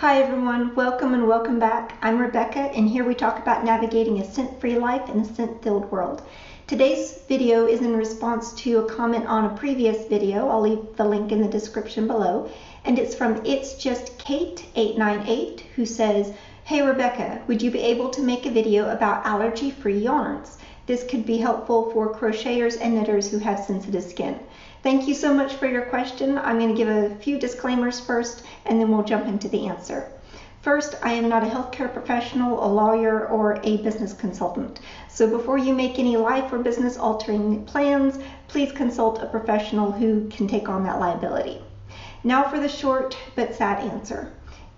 Hi everyone, welcome and welcome back. I'm Rebecca and here we talk about navigating a scent-free life in a scent-filled world. Today's video is in response to a comment on a previous video. I'll leave the link in the description below. And it's from It's Just Kate 898 who says, "Hey Rebecca, would you be able to make a video about allergy-free yarns? This could be helpful for crocheters and knitters who have sensitive skin." Thank you so much for your question. I'm going to give a few disclaimers first and then we'll jump into the answer. First, I am not a healthcare professional, a lawyer, or a business consultant. So before you make any life or business altering plans, please consult a professional who can take on that liability. Now for the short but sad answer.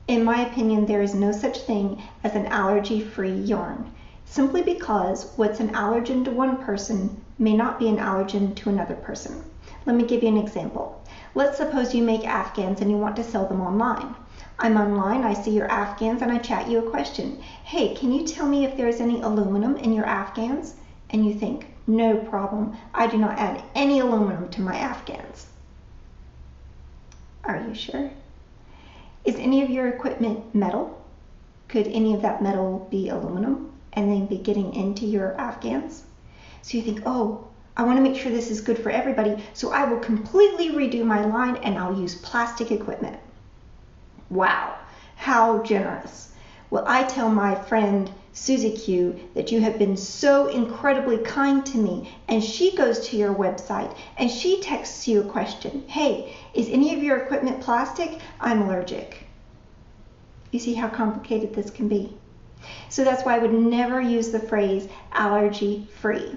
In my opinion, there is no such thing as an allergy-free yarn, simply because what's an allergen to one person may not be an allergen to another person. Let me give you an example. Let's suppose you make Afghans and you want to sell them online. I'm online, I see your Afghans, and I chat you a question. Hey, can you tell me if there's any aluminum in your Afghans? And you think, no problem, I do not add any aluminum to my Afghans. Are you sure? Is any of your equipment metal? Could any of that metal be aluminum and then be getting into your Afghans? So you think, oh, I want to make sure this is good for everybody, so I will completely redo my line and I'll use plastic equipment. Wow, how generous. Well, I tell my friend Susie Q that you have been so incredibly kind to me, and she goes to your website and she texts you a question. Hey, is any of your equipment plastic? I'm allergic. You see how complicated this can be? So that's why I would never use the phrase allergy-free.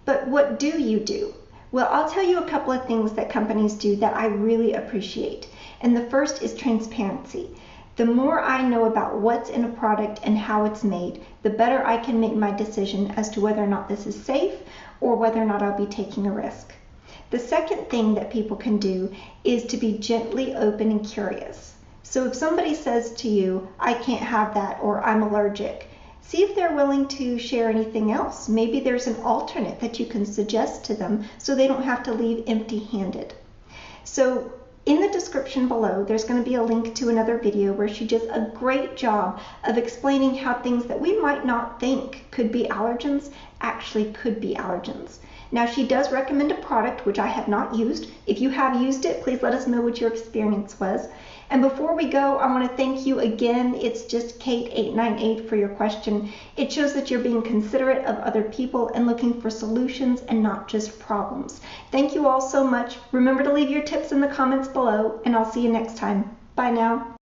But what do you do? Well, I'll tell you a couple of things that companies do that I really appreciate. And the first is transparency. The more I know about what's in a product and how it's made, the better I can make my decision as to whether or not this is safe or whether or not I'll be taking a risk. The second thing that people can do is to be gently open and curious. So if somebody says to you, I can't have that, or I'm allergic, see if they're willing to share anything else. Maybe there's an alternate that you can suggest to them so they don't have to leave empty-handed. So in the description below, there's going to be a link to another video where she does a great job of explaining how things that we might not think could be allergens actually could be allergens. Now, she does recommend a product which I have not used. If you have used it, please let us know what your experience was. And before we go, I want to thank you again. It's just Kate 898 for your question. It shows that you're being considerate of other people and looking for solutions and not just problems. Thank you all so much. Remember to leave your tips in the comments below, and I'll see you next time. Bye now.